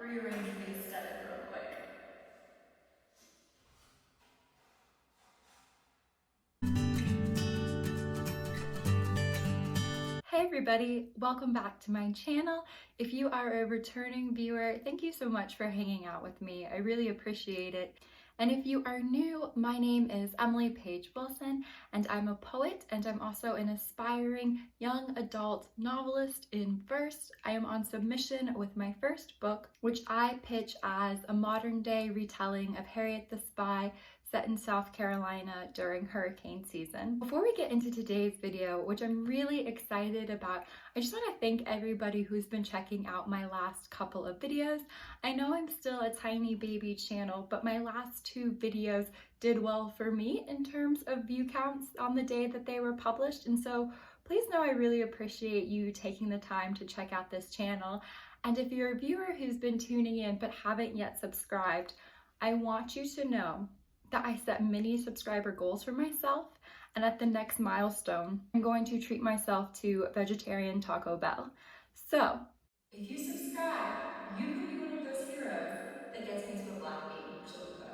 rearrange the aesthetic real quick. Hey everybody, welcome back to my channel. If you are a returning viewer, thank you so much for hanging out with me. I really appreciate it. And if you are new, my name is Emily Paige Wilson, and I'm a poet, and I'm also an aspiring young adult novelist in verse. I am on submission with my first book, which I pitch as a modern day retelling of Harriet the Spy set in South Carolina during hurricane season. Before we get into today's video, which I'm really excited about, I just want to thank everybody who's been checking out my last couple of videos. I know I'm still a tiny baby channel, but my last two videos did well for me in terms of view counts on the day that they were published, and so please know I really appreciate you taking the time to check out this channel. And if you're a viewer who's been tuning in but haven't yet subscribed, I want you to know that I set mini subscriber goals for myself, and at the next milestone, I'm going to treat myself to vegetarian Taco Bell. So, if you subscribe, you could be one of those heroes that gets me to a black bean chalupa.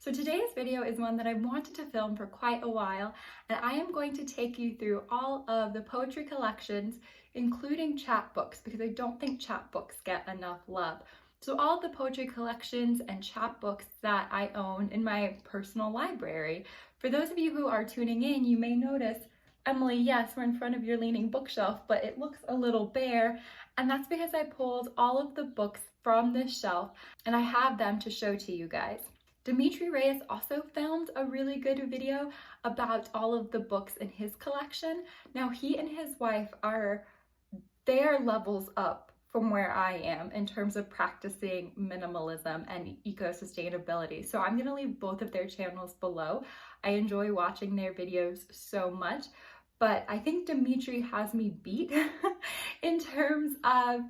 So today's video is one that I've wanted to film for quite a while, and I am going to take you through all of the poetry collections, including chapbooks, because I don't think chapbooks get enough love. So all the poetry collections and chapbooks that I own in my personal library. For those of you who are tuning in, you may notice, Emily, yes, we're in front of your leaning bookshelf, but it looks a little bare. And that's because I pulled all of the books from this shelf and I have them to show to you guys. Dimitri Reyes also filmed a really good video about all of the books in his collection. Now he and his wife they are levels up from where I am in terms of practicing minimalism and eco-sustainability. So I'm gonna leave both of their channels below. I enjoy watching their videos so much, but I think Dimitri has me beat in terms of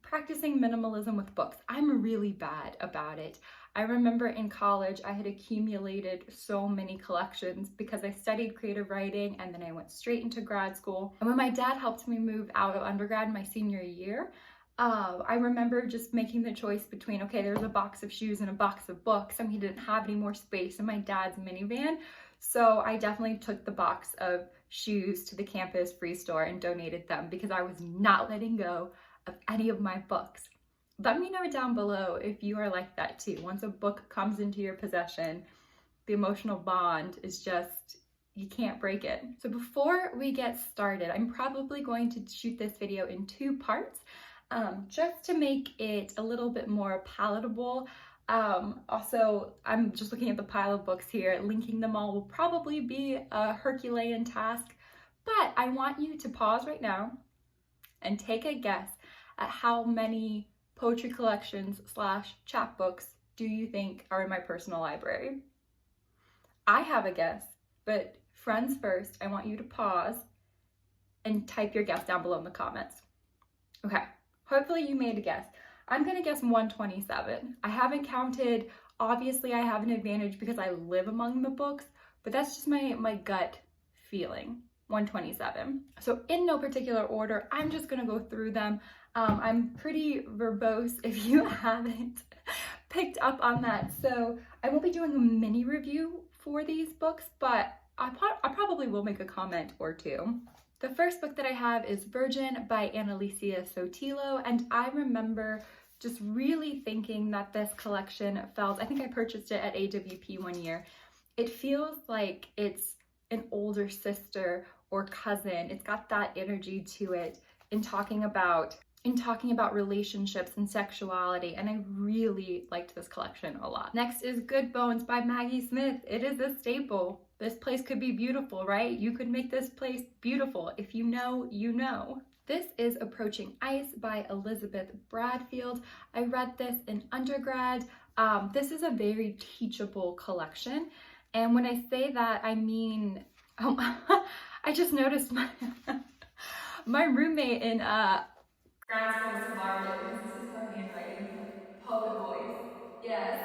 practicing minimalism with books. I'm really bad about it. I remember in college, I had accumulated so many collections because I studied creative writing and then I went straight into grad school. And when my dad helped me move out of undergrad my senior year, I remember just making the choice between, okay, there's a box of shoes and a box of books, and he didn't have any more space in my dad's minivan. So I definitely took the box of shoes to the campus free store and donated them because I was not letting go of any of my books. Let me know down below if you are like that too. Once a book comes into your possession, the emotional bond is just, you can't break it. So before we get started, I'm probably going to shoot this video in two parts, just to make it a little bit more palatable. Also, I'm just looking at the pile of books here. Linking them all will probably be a Herculean task, but I want you to pause right now and take a guess at how many poetry collections / chapbooks do you think are in my personal library? I have a guess, but friends first, I want you to pause and type your guess down below in the comments. Okay, hopefully you made a guess. I'm gonna guess 127. I haven't counted. Obviously I have an advantage because I live among the books, but that's just my gut feeling. 127. So in no particular order, I'm just gonna go through them. I'm pretty verbose if you haven't picked up on that. So I won't be doing a mini review for these books, but I probably will make a comment or two. The first book that I have is Virgin by Annalicia Sotelo, and I remember just really thinking that this collection felt, I think I purchased it at AWP one year. It feels like it's an older sister or cousin. It's got that energy to it in talking about relationships and sexuality, and I really liked this collection a lot. Next is Good Bones by Maggie Smith. It is a staple. This place could be beautiful, right? You could make this place beautiful. If you know, you know. This is Approaching Ice by Elizabeth Bradfield. I read this in undergrad. This is a very teachable collection, and when I say that, I mean, I just noticed my roommate in grad school loved it because this is her handwriting, poet voice. Yes.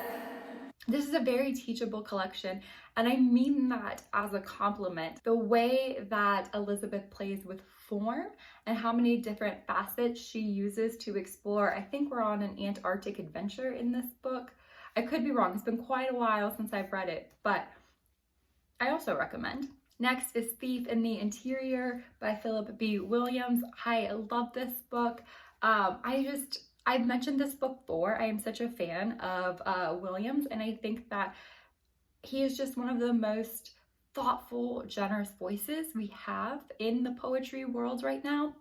This is a very teachable collection, and I mean that as a compliment. The way that Elizabeth plays with form and how many different facets she uses to explore. I think we're on an Antarctic adventure in this book. I could be wrong. It's been quite a while since I've read it, but I also recommend. Next is Thief in the Interior by Philip B. Williams. I love this book. I've mentioned this book before. I am such a fan of Williams, and I think that he is just one of the most thoughtful, generous voices we have in the poetry world right now.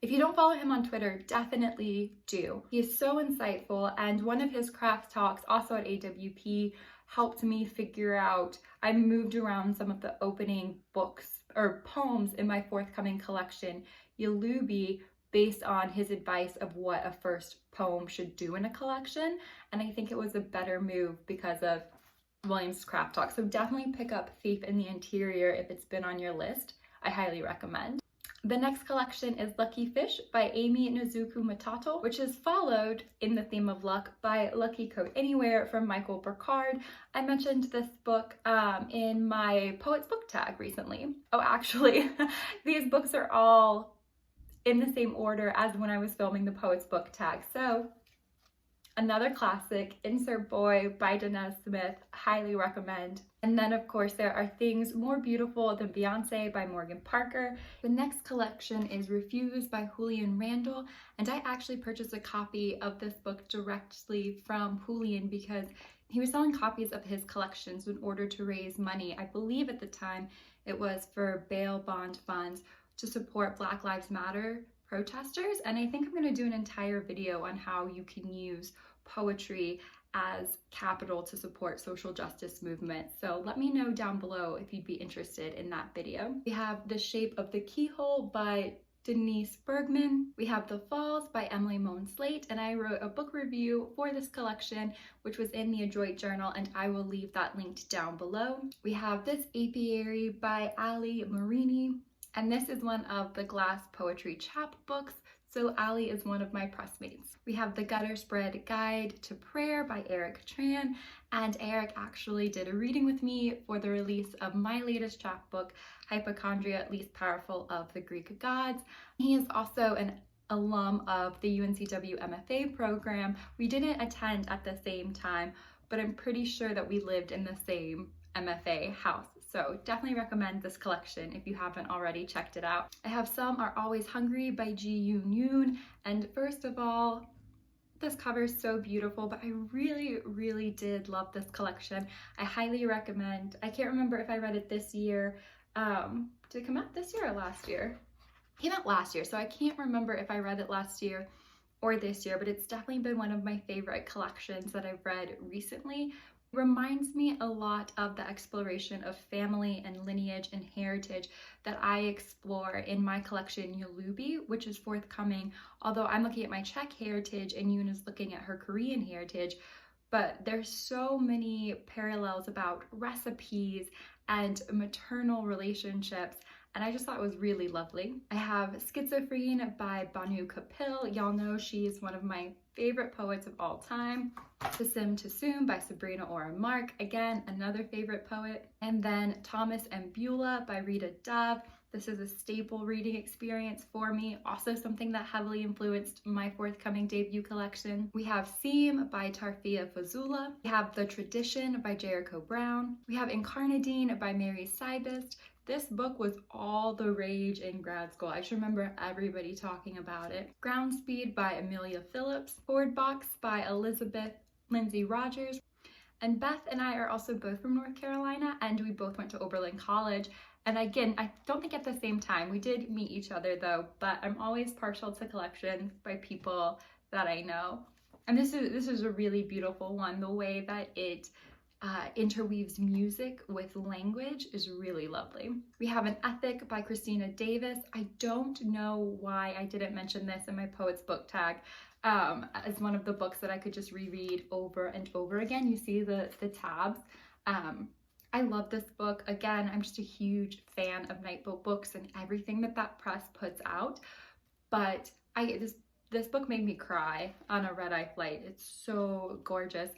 If you don't follow him on Twitter, definitely do. He is so insightful, and one of his craft talks, also at AWP, helped me figure out, I moved around some of the opening books or poems in my forthcoming collection, Yalubi, based on his advice of what a first poem should do in a collection. And I think it was a better move because of Williams' craft talk. So definitely pick up Thief in the Interior if it's been on your list. I highly recommend. The next collection is Lucky Fish by Amy Nizuku Matato, which is followed in the theme of luck by Lucky Coat Anywhere from Michael Burkard. I mentioned this book in my Poets Book Tag recently. Oh, actually, these books are all in the same order as when I was filming the Poets Book Tag. So another classic, Insert Boy by Danez Smith, highly recommend. And then of course there are Things More Beautiful Than Beyonce by Morgan Parker. The next collection is Refused by Julian Randall, and I actually purchased a copy of this book directly from Julian because he was selling copies of his collections in order to raise money. I believe at the time it was for bail bond funds to support Black Lives Matter protesters, and I think I'm going to do an entire video on how you can use poetry as capital to support social justice movements. So let me know down below if you'd be interested in that video. We have The Shape of the Keyhole by Denise Bergman. We have The Falls by Emily Moen Slate, and I wrote a book review for this collection, which was in the Adroit Journal, and I will leave that linked down below. We have This Apiary by Ali Marini, and this is one of the Glass Poetry chapbooks, so Ali is one of my pressmates. We have The Gutter Spread Guide to Prayer by Eric Tran, and Eric actually did a reading with me for the release of my latest chapbook, Hypochondria, Least Powerful of the Greek Gods. He is also an alum of the UNCW MFA program. We didn't attend at the same time, but I'm pretty sure that we lived in the same MFA house. So definitely recommend this collection if you haven't already checked it out. I have Some Are Always Hungry by Ji Yoon Yoon. And first of all, this cover is so beautiful, but I really did love this collection. I highly recommend. I can't remember if I read it this year. Did it come out this year or last year? It came out last year, so I can't remember if I read it last year or this year, but it's definitely been one of my favorite collections that I've read recently. Reminds me a lot of the exploration of family and lineage and heritage that I explore in my collection Yalubi, which is forthcoming, although I'm looking at my Czech heritage and Yoon is looking at her Korean heritage. But there's so many parallels about recipes and maternal relationships, and I just thought it was really lovely. I have Schizophrene by Banu Kapil. Y'all know she is one of my favorite poets of all time. Tassim Tassoum by Sabrina Ora Mark, again, another favorite poet. And then Thomas and Beulah by Rita Dove. This is a staple reading experience for me, also something that heavily influenced my forthcoming debut collection. We have Seam by Tarfia Fazula. We have The Tradition by Jericho Brown. We have Incarnadine by Mary Seibest. This book was all the rage in grad school. I just remember everybody talking about it. Ground Speed by Amelia Phillips. Forward Box by Elizabeth Lindsay Rogers. And Beth and I are also both from North Carolina, and we both went to Oberlin College. And again, I don't think at the same time. We did meet each other though, but I'm always partial to collections by people that I know. And this is a really beautiful one. The way that it interweaves music with language is really lovely. We have An Ethic by Christina Davis. I don't know why I didn't mention this in my Poets Book Tag as one of the books that I could just reread over and over again. You see the tabs. I love this book. Again, I'm just a huge fan of Nightboat books and everything that press puts out. But this book made me cry on a red-eye flight. It's so gorgeous.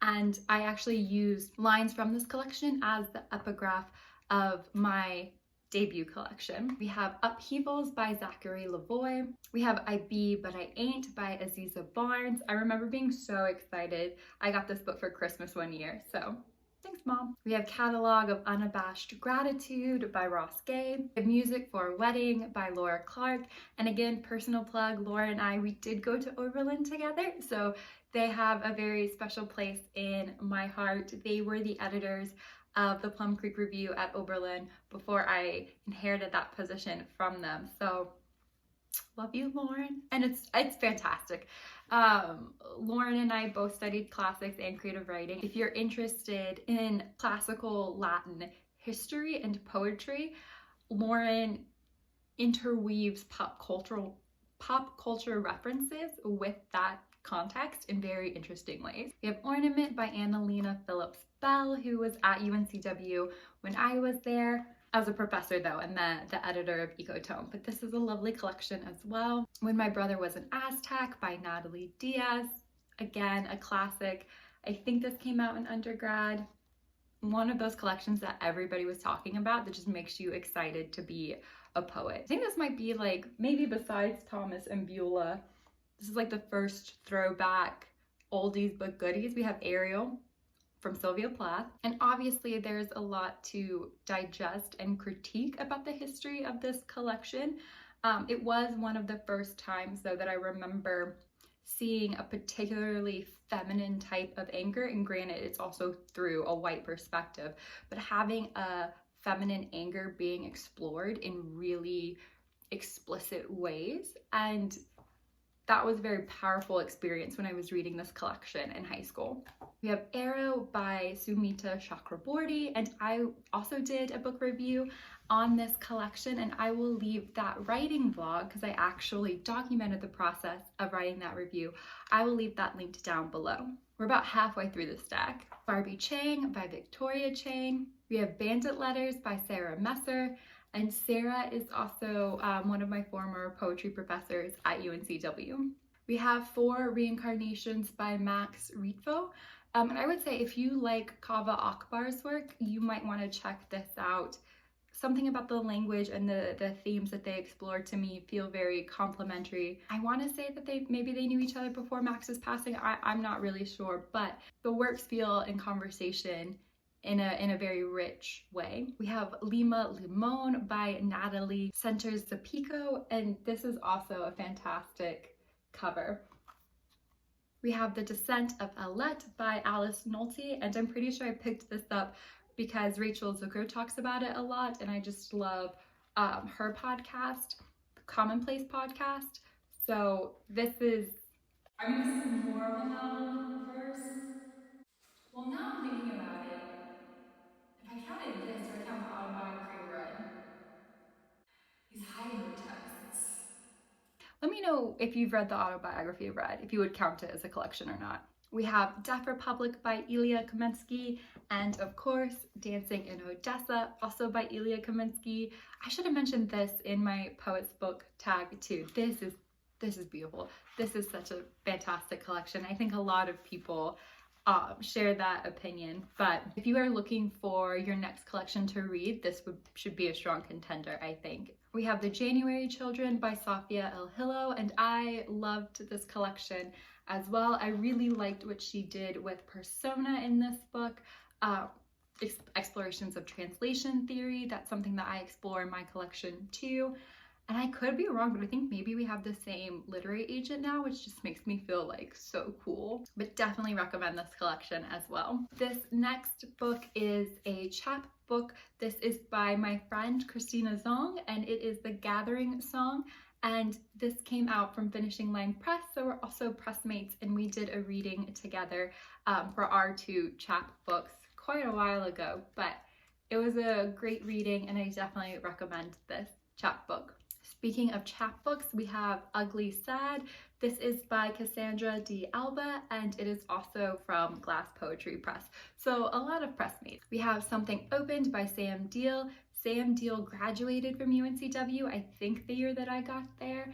And I actually used lines from this collection as the epigraph of my debut collection. We have Upheavals by Zachary Lavoie. We have I Be But I Ain't by Aziza Barnes. I remember being so excited. I got this book for Christmas one year, so thanks, Mom. We have Catalog of Unabashed Gratitude by Ross Gay. We have Music for a Wedding by Laura Clark. And again, personal plug, Laura and I, we did go to Oberlin together, so they have a very special place in my heart. They were the editors of the Plum Creek Review at Oberlin before I inherited that position from them. So love you, Lauren. And it's fantastic. Lauren and I both studied classics and creative writing. If you're interested in classical Latin history and poetry, Lauren interweaves pop culture references with that context in very interesting ways. We have Ornament by Annalena Phillips Bell, who was at UNCW when I was there as a professor though, and the editor of Ecotone. But this is a lovely collection as well. When My Brother Was an Aztec by Natalie Diaz. Again, a classic. I think this came out in undergrad. One of those collections that everybody was talking about that just makes you excited to be a poet. I think this might be like, maybe besides Thomas and Beulah, this is like the first throwback oldies but goodies. We have Ariel from Sylvia Plath. And obviously there's a lot to digest and critique about the history of this collection. It was one of the first times though that I remember seeing a particularly feminine type of anger, and granted it's also through a white perspective, but having a feminine anger being explored in really explicit ways, and that was a very powerful experience when I was reading this collection in high school. We have Arrow by Sumita Chakraborty, and I also did a book review on this collection, and I will leave that writing vlog, because I actually documented the process of writing that review. I will leave that linked down below. We're about halfway through the stack. Barbie Chang by Victoria Chang. We have Bandit Letters by Sarah Messer. And Sarah is also one of my former poetry professors at UNCW. We have Four Reincarnations by Max Rietvo. And I would say if you like Kaveh Akbar's work, you might want to check this out. Something about the language and the themes that they explore to me feel very complementary. I want to say that maybe they knew each other before Max's passing. I'm not really sure, but the works feel in conversation in a very rich way. We have Lima Limon by Natalie Centers Zapico, and this is also a fantastic cover. We have The Descent of Alette by Alice Nolte, and I'm pretty sure I picked this up because Rachel Zucker talks about it a lot, and I just love her podcast, the Commonplace podcast. So this is more of a novel verse. Well, now I'm thinking about it. If I counted this, do I count the autobiography of Red? These high note texts. Let me know if you've read the autobiography of Red, if you would count it as a collection or not. We have Deaf Republic by Ilya Kamensky, and of course, Dancing in Odessa, also by Ilya Kamensky. I should have mentioned this in my Poets Book tag too. This is beautiful. This is such a fantastic collection. I think a lot of people share that opinion, but if you are looking for your next collection to read, this should be a strong contender, I think. We have The January Children by Safia El Hillo, and I loved this collection as well. I really liked what she did with persona in this book. Explorations of translation theory, that's something that I explore in my collection too. And I could be wrong, but I think maybe we have the same literary agent now, which just makes me feel like so cool. But definitely recommend this collection as well. This next book is a chapbook. This is by my friend Christina Zong, and it is the Gathering Song. And this came out from Finishing Line Press, so we're also pressmates, and we did a reading together for our two chapbooks quite a while ago. But it was a great reading, and I definitely recommend this chapbook. Speaking of chapbooks, we have Ugly Sad. This is by Cassandra D. Alba, and it is also from Glass Poetry Press. So a lot of pressmates. We have Something Opened by Sam Deal. Sam Deal graduated from UNCW, I think the year that I got there.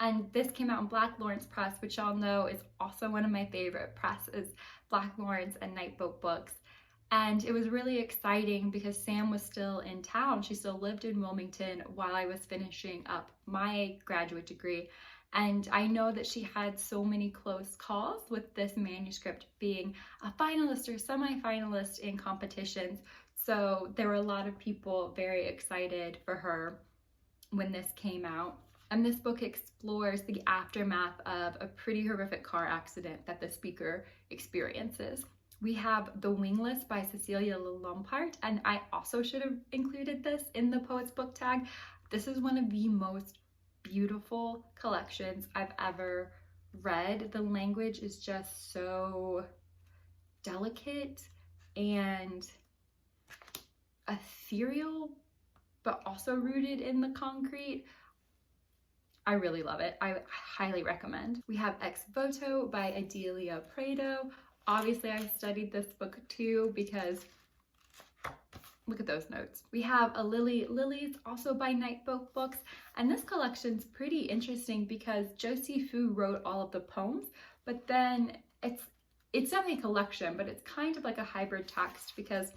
And this came out in Black Lawrence Press, which y'all know is also one of my favorite presses, Black Lawrence and Nightboat Books. And it was really exciting because Sam was still in town. She still lived in Wilmington while I was finishing up my graduate degree. And I know that she had so many close calls with this manuscript being a finalist or semi-finalist in competitions. So there were a lot of people very excited for her when this came out. And this book explores the aftermath of a pretty horrific car accident that the speaker experiences. We have The Wingless by Cecilia Lompart, and I also should have included this in the Poets book tag. This is one of the most beautiful collections I've ever read. The language is just so delicate and ethereal, but also rooted in the concrete. I really love it. I highly recommend. We have Ex Voto by Adelia Prado. Obviously, I studied this book too because look at those notes. We have A Lily Lilies, also by Nightboat Books. And this collection's pretty interesting because Josie Fu wrote all of the poems, but then it's definitely a collection, but it's kind of like a hybrid text because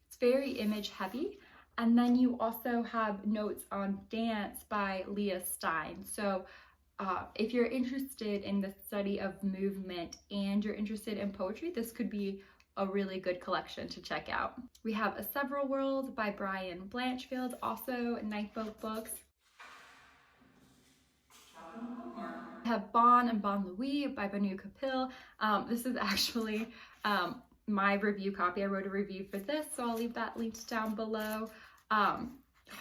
it's very image heavy. And then you also have notes on dance by Leah Stein. So if you're interested in the study of movement and you're interested in poetry, this could be a really good collection to check out. We have A Several World by Brian Blanchfield, also Nightboat Books. We have Bon and Bon Louis by Banu Kapil. This is actually my review copy. I wrote a review for this, so I'll leave that linked down below. I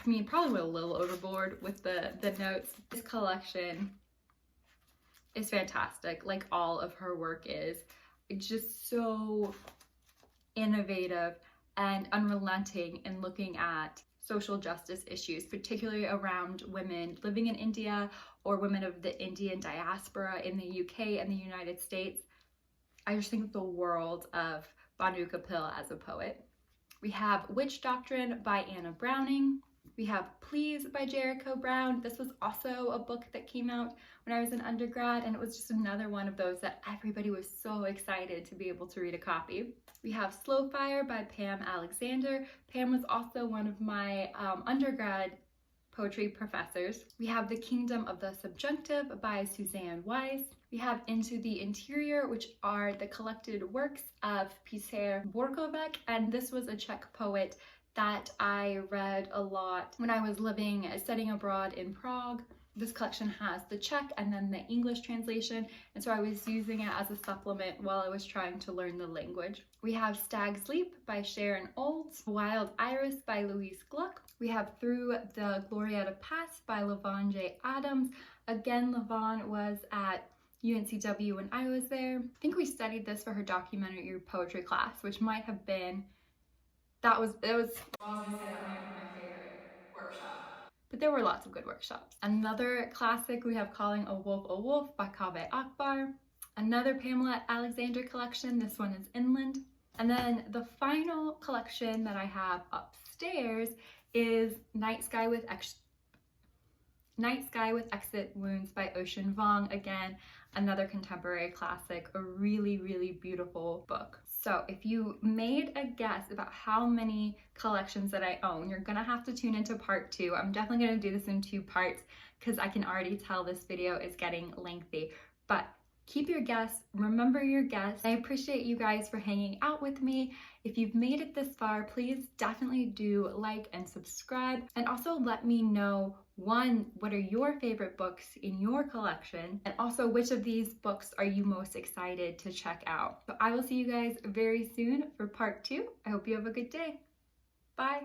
mean, probably went a little overboard with the notes. This collection is fantastic, like all of her work is. It's just so innovative and unrelenting in looking at social justice issues, particularly around women living in India or women of the Indian diaspora in the UK and the United States. I just think the world of Banu Kapil as a poet. We have Witch Doctrine by Anna Browning. We have Please by Jericho Brown. This was also a book that came out when I was an undergrad, and it was just another one of those that everybody was so excited to be able to read a copy. We have Slow Fire by Pam Alexander. Pam was also one of my undergrad poetry professors. We have The Kingdom of the Subjunctive by Suzanne Weiss. We have Into the Interior, which are the collected works of Písar Borkovec, and this was a Czech poet that I read a lot when I was studying abroad in Prague. This collection has the Czech and then the English translation, and so I was using it as a supplement while I was trying to learn the language. We have Stag's Leap by Sharon Olds, Wild Iris by Louise Gluck. We have Through the Glorietta Pass by Lavon J. Adams. Again, Lavon was at UNCW when I was there. I think we studied this for her documentary poetry class, which might have been, I was gonna say that might have been my favorite workshop. But there were lots of good workshops. Another classic, we have Calling a Wolf by Kaveh Akbar. Another Pamela Alexander collection, this one is Inland. And then the final collection that I have upstairs is Night Sky with Exit Wounds by Ocean Vuong. Again, another contemporary classic, a really, really beautiful book. So if you made a guess about how many collections that I own, you're gonna have to tune into part 2. I'm definitely gonna do this in 2 parts because I can already tell this video is getting lengthy. But keep your guess, remember your guess. I appreciate you guys for hanging out with me. If you've made it this far, please definitely do like and subscribe. And also let me know, one, what are your favorite books in your collection? And also, which of these books are you most excited to check out? So I will see you guys very soon for part 2. I hope you have a good day. Bye.